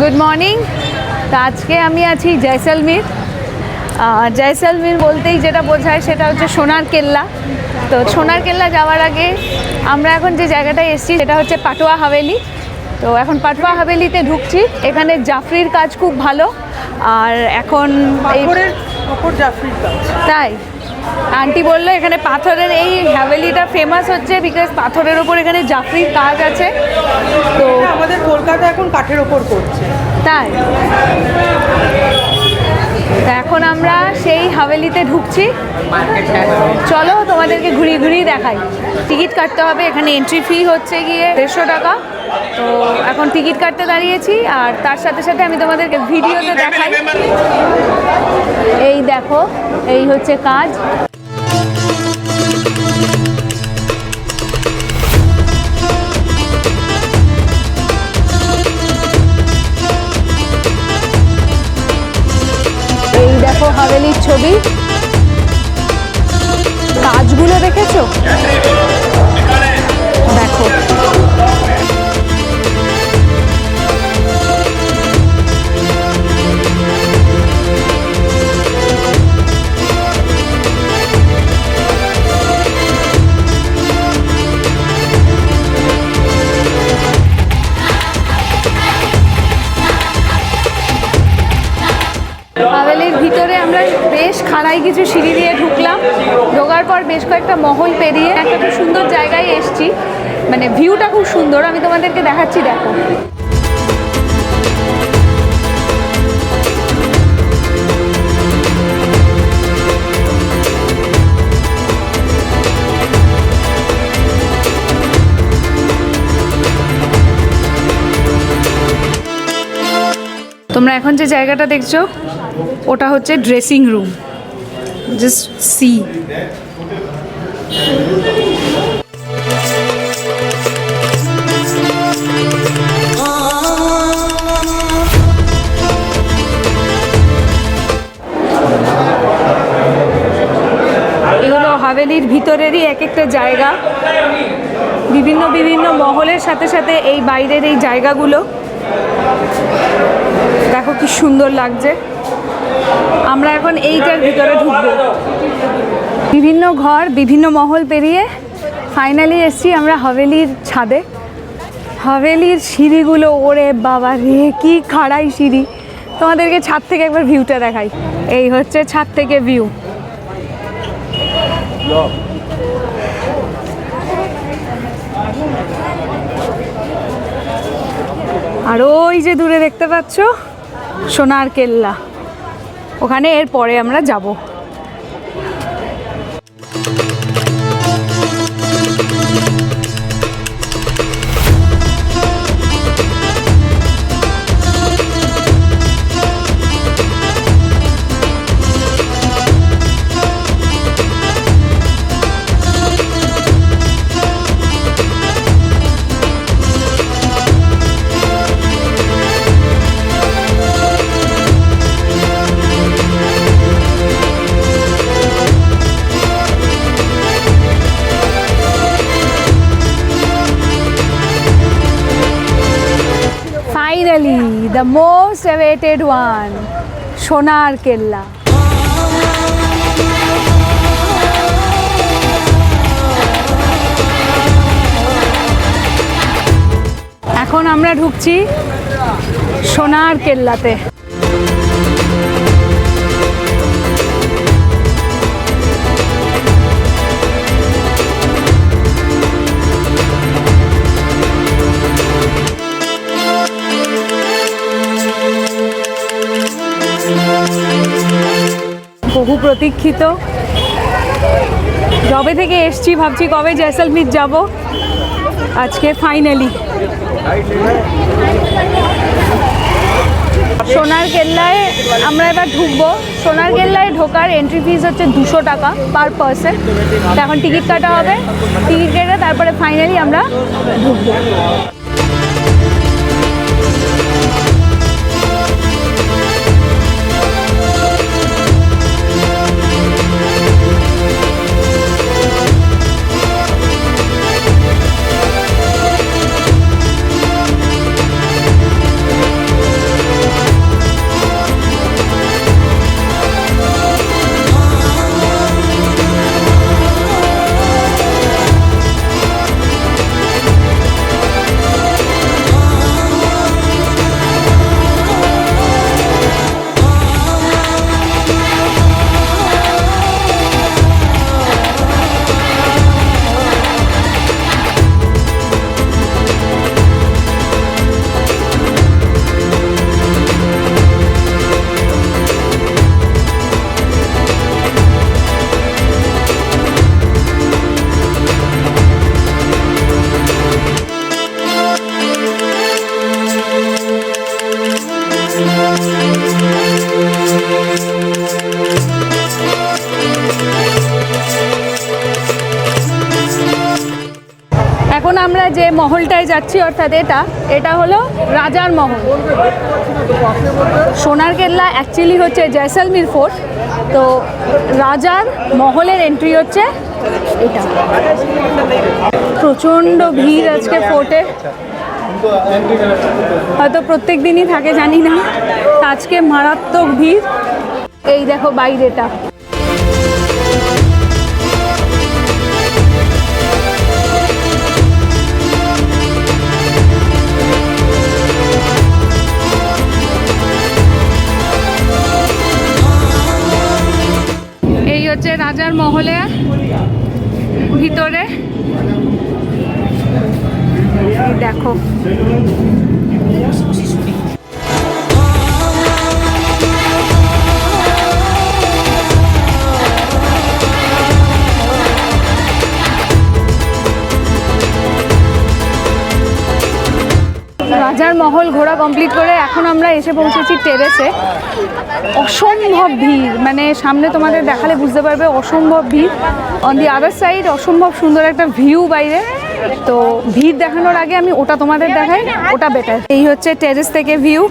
Good morning. তো আজকে আমি আছি জয়সলমীর। জয়সলমীর বলতেই যেটা বোঝায় সেটা হচ্ছে সোনার কেল্লা। তো সোনার কেল্লা যাওয়ার আগে আমরা এখন যে জায়গাটায় এসেছি সেটা হচ্ছে পাটোয়া হাভেলি। তো এখন পাটোয়া হাভেলিতে ঢুকছি। এখানে জাফরির কাজ খুব ভালো। আর এখন তাই আন্টি বললো এখানে পাথরের এই হাভেলিটা ফেমাস হচ্ছে বিকজ পাথরের ওপর এখানে জাফরির কাজ আছে। তো আমাদের কলকাতা এখন কাঠের ওপর করছে তাই। তো এখন আমরা সেই হাভেলিতে ঢুকছি। চলো তোমাদেরকে ঘুরিয়ে ঘুরিয়ে দেখাই। টিকিট কাটতে হবে, এখানে এন্ট্রি ফি হচ্ছে গিয়ে 150 টাকা। তো এখন টিকিট কাটতে দাঁড়িয়েছি আর তার সাথে সাথে আমি তোমাদেরকে ভিডিওতে দেখাই। এই দেখো, এই হচ্ছে কাজ। এই দেখো হাভেলির ছবি, কাজগুলো দেখেছো? দেখো হাভেলির ভিতরে আমরা বেশ খাড়াই কিছু সিঁড়ি দিয়ে ঢুকলাম। ঢোকার পর বেশ কয়েকটা মহল পেরিয়ে একটা খুব সুন্দর জায়গায় এসছি। মানে ভিউটা খুব সুন্দর, আমি তোমাদেরকে দেখাচ্ছি। দেখো তোমরা এখন যে জায়গাটা দেখছো ওটা হচ্ছে ড্রেসিং রুম। Just see. এগুলো হাভেলির ভিতরেরই এক একটা জায়গা, বিভিন্ন বিভিন্ন মহলের সাথে সাথে এই বাইরের এই জায়গাগুলো। দেখো কি সুন্দর লাগছে। আমরা এখন এইটার ভিতরে ঢুকবো। বিভিন্ন ঘর, বিভিন্ন মহল পেরিয়ে ফাইনালি এসছি আমরা হাভেলির ছাদে। হাভেলির সিঁড়িগুলো, ওরে বাবা রে কি খাড়াই সিঁড়ি। তোমাদেরকে ছাদ থেকে একবার ভিউটা দেখাই। এই হচ্ছে ছাদ থেকে ভিউ। আর ওই যে দূরে দেখতে পাচ্ছ সোনার কেল্লা, ওখানে এর পরে আমরা যাব। Finally, the most awaited one, সোনার কেল্লা। এখন আমরা ঢুকছি সোনার কেল্লাতে। বহু প্রতীক্ষিত, যবে থেকে এসছি ভাবছি কবে জয়সলমীর যাব, আজকে ফাইনালি। সোনার কেল্লায় আমরা এবার ঢুকবো। সোনার কেল্লায় ঢোকার এন্ট্রি ফিস হচ্ছে 200 টাকা পার পারসন। তো এখন টিকিট কাটা হবে, টিকিট কেটে তারপরে ফাইনালি আমরা ঢুকবো। আমরা যে মহলটায় যাচ্ছি অর্থাৎ এটা হলো রাজার মহল। সোনার কেল্লা অ্যাকচুয়ালি হচ্ছে জয়সলমীর ফোর্ট, তো রাজার মহলের এন্ট্রি হচ্ছে এটা। প্রচণ্ড ভিড় আজকে ফোর্টে, হয়তো প্রত্যেক দিনই থাকে জানি না, আজকে মারাত্মক ভিড়। এই দেখো বাইরেটা, এই হচ্ছে রাজার মহলে ভিতরে। দেখো রাজার মহল ঘোরা কমপ্লিট করে এখন আমরা এসে পৌঁছেছি টেরেসে। অসম্ভব ভিড়, মানে সামনে তোমাদের দেখালে বুঝতে পারবে অসম্ভব ভিড়। অন দি আদার সাইড অসম্ভব সুন্দর একটা ভিউ বাইরে। তো ভিড় দেখানোর আগে আমি ওটা তোমাদের দেখাই, ওটা বেটার। এই হচ্ছে টেরেস থেকে ভিউ।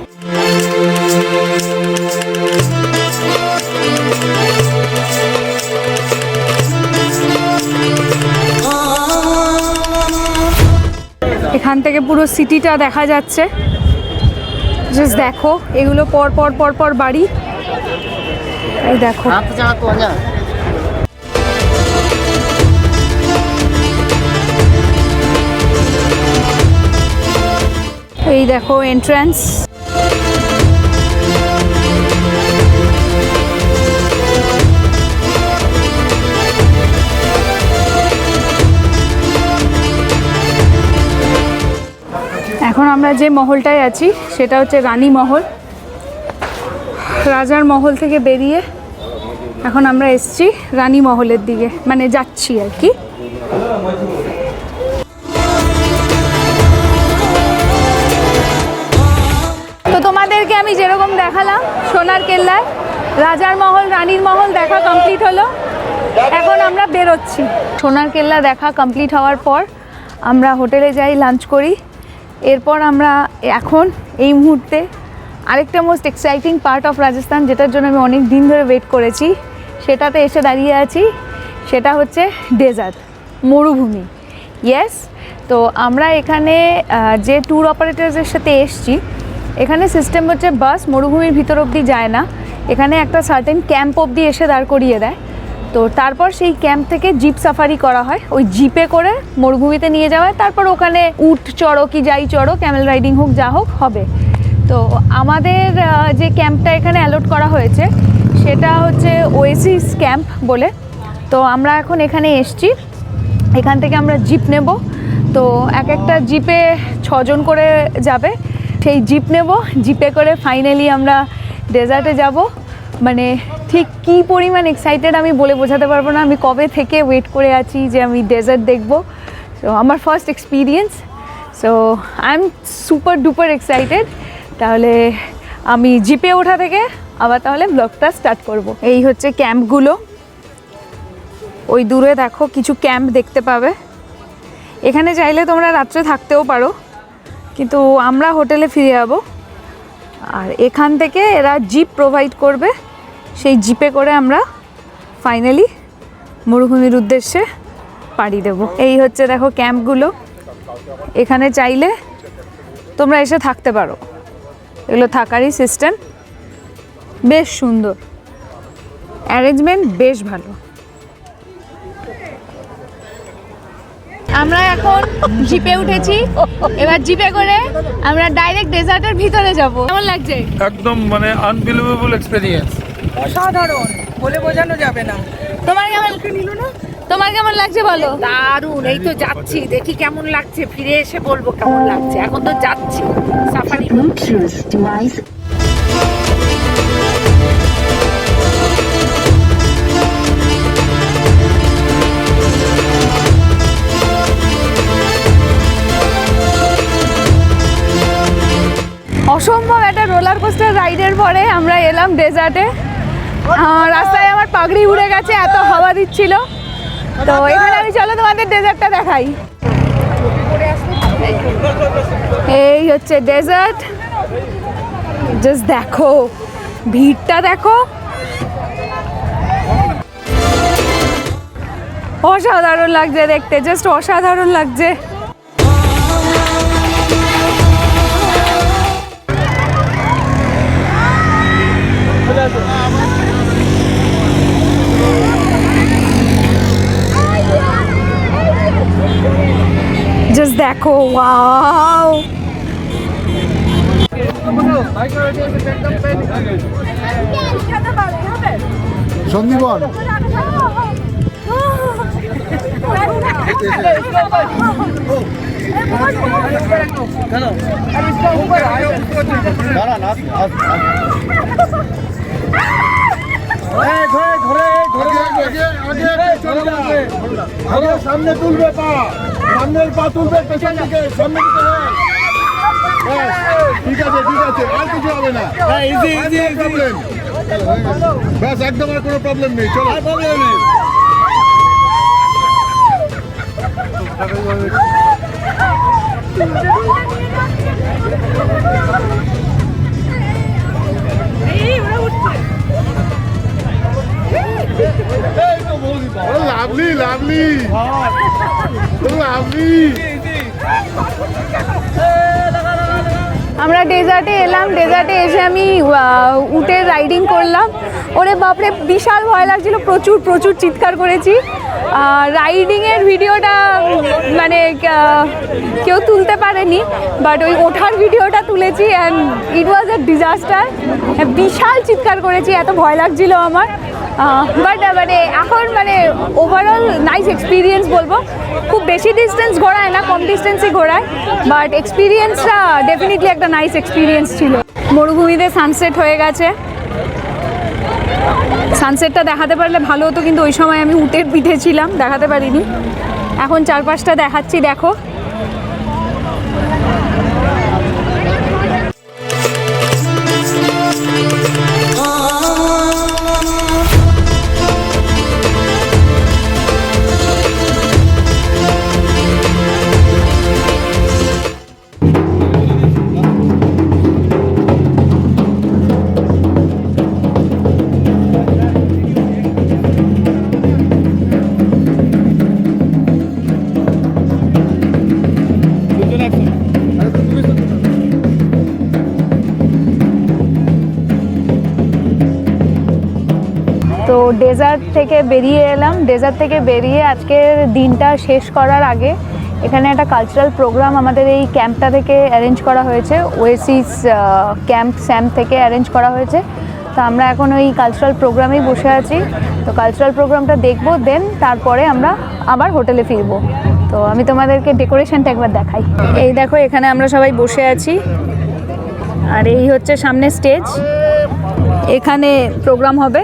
এখান থেকে পুরো সিটিটা দেখা যাচ্ছে। জাস্ট দেখো, এগুলো পর পর পর পর বাড়ি। এই দেখো, এই দেখো এন্ট্রান্স। এখন আমরা যে মহলটায় আছি সেটা হচ্ছে রানী মহল। রাজার মহল থেকে বেরিয়ে এখন আমরা এসছি রানী মহলের দিকে, মানে যাচ্ছি আর কি। তো তোমাদেরকে আমি যেরকম দেখালাম সোনার কেল্লায় রাজার মহল, রানীর মহল দেখা কমপ্লিট হলো। এখন আমরা বেরোচ্ছি। সোনার কেল্লা দেখা কমপ্লিট হওয়ার পর আমরা হোটেলে যাই, লাঞ্চ করি। এরপর আমরা এখন এই মুহূর্তে আরেকটা most exciting part of Rajasthan, যেটার জন্য আমি অনেক দিন ধরে ওয়েট করেছি, সেটাতে এসে দাঁড়িয়ে আছি। সেটা হচ্ছে ডেজার্ট, মরুভূমি। ইয়েস, তো আমরা এখানে যে ট্যুর অপারেটরসের সাথে এসছি, এখানে সিস্টেম হচ্ছে বাস মরুভূমির ভিতর অবধি যায় না, এখানে একটা সার্টেন ক্যাম্প অবধি এসে দাঁড় করিয়ে দেয়। তো তারপর সেই ক্যাম্প থেকে জিপ সাফারি করা হয়, ওই জিপে করে মরুভূমিতে নিয়ে যাওয়া হয়। তারপর ওখানে উট চড়ো কি যাই চড়ো, ক্যামেল রাইডিং হোক যা হোক হবে। তো আমাদের যে ক্যাম্পটা এখানে অ্যালট করা হয়েছে সেটা হচ্ছে ওয়েসিস ক্যাম্প বলে। তো আমরা এখন এখানে এসছি, এখান থেকে আমরা জিপ নেব। তো এক একটা জিপে 6 জন করে যাবে, সেই জিপ নেব। জিপে করে ফাইনালি আমরা ডেজার্টে যাব। মানে ঠিক কী পরিমাণ এক্সাইটেড আমি বলে বোঝাতে পারবো না। আমি কবে থেকে ওয়েট করে আছি যে আমি ডেজার্ট দেখব। সো আমার first experience, so I am super duper excited. তাহলে আমি জিপে ওঠা থেকে আবার তাহলে ব্লগটা স্টার্ট করব। এই হচ্ছে ক্যাম্পগুলো, ওই দূরে দেখো কিছু ক্যাম্প দেখতে পাবে। এখানে চাইলে তোমরা রাত্রে থাকতেও পারো, কিন্তু আমরা হোটেলে ফিরে যাব। আর এখান থেকে এরা জিপ প্রোভাইড করবে, সেই জিপে করে আমরা ফাইনালি মরুভূমির উদ্দেশ্যে পাড়ি দেব। এই হচ্ছে দেখো ক্যাম্পগুলো, এখানে চাইলে তোমরা এসে থাকতে পারো। এগুলো থাকারই সিস্টেম, বেশ সুন্দর অ্যারেঞ্জমেন্ট, বেশ ভালো। আমরা এখন জিপে উঠেছি, এবার জিপে করে আমরা ডাইরেক্ট ডেজার্টের ভিতরে যাব। কেমন লাগছে? একদম মানে আনবিলিভেবল এক্সপেরিয়েন্স, অসাধারণ, বলে বোঝানো যাবে না। তোমার কেমন নিল না? তোমার কেমন লাগছে বলো? দারুণ, এই তো যাচ্ছি, দেখি কেমন লাগছে, ফিরে এসে বলবো কেমন লাগছে। এখন তো যাচ্ছি সাফারি। অসম্ভব একটা রোলার কোস্টার রাইডের পরে আমরা এলাম ডেজার্টে। রাস্তায় আমার পাগড়ি উড়ে গেছে, এত হাওয়া দিচ্ছিল। তো এখানে আমি চলো তোমাদের ডেজার্টটা দেখাই। এই হচ্ছে ডেজার্ট। জাস্ট দেখো ভিড়টা, দেখো অসাধারণ লাগছে দেখতে, জাস্ট অসাধারণ লাগছে। জাস্ট দেখো, ওয়াও। সন্দীপন সামনে তুলবে পা, সামনের পা তুলবে, পেছন দিকে সামনে দিকে। ঠিক আছে ঠিক আছে, আর কিছু হবে না। প্রবলেম ব্যাস, একদম আর কোনো প্রবলেম নেই। চলো, প্রবলেম নেই। Lovely lovely lovely. আমরা ডেজার্টে এলাম, ডেজার্টে এসে আমি উটের রাইডিং করলাম। ওরে বাপরে, বিশাল ভয় লাগছিল, প্রচুর প্রচুর চিৎকার করেছি। রাইডিংয়ের ভিডিওটা মানে কেউ তুলতে পারেনি, বাট ওই ওঠার ভিডিওটা তুলেছি and it was a disaster. বিশাল চিৎকার করেছি, এত ভয় লাগছিল আমার। বাট মানে এখন মানে ওভারঅল নাইস এক্সপিরিয়েন্স বলবো। খুব বেশি ডিস্টেন্স ঘোরায় না, কম ডিস্টেন্সই ঘোরায়, বাট এক্সপিরিয়েন্সটা ডেফিনেটলি একটা নাইস এক্সপিরিয়েন্স ছিল। মরুভূমিতে সানসেট হয়ে গেছে, সানসেটটা দেখাতে পারলে ভালো হতো, কিন্তু ওই সময় আমি উটের পিঠে ছিলাম, দেখাতে পারিনি। এখন চারপাশটা দেখাচ্ছি, দেখো। তো ডেজার্ট থেকে বেরিয়ে এলাম, ডেজার্ট থেকে বেরিয়ে আজকের দিনটা শেষ করার আগে এখানে একটা কালচারাল প্রোগ্রাম আমাদের এই ক্যাম্পটা থেকে অ্যারেঞ্জ করা হয়েছে, ওয়েসিস ক্যাম্প স্যাম থেকে অ্যারেঞ্জ করা হয়েছে। তো আমরা এখন ওই কালচারাল প্রোগ্রামেই বসে আছি। তো কালচারাল প্রোগ্রামটা দেখবো, দেন তারপরে আমরা আবার হোটেলে ফিরবো। তো আমি তোমাদেরকে ডেকোরেশনটা একবার দেখাই। এই দেখো, এখানে আমরা সবাই বসে আছি, আর এই হচ্ছে সামনে স্টেজ, এখানে প্রোগ্রাম হবে।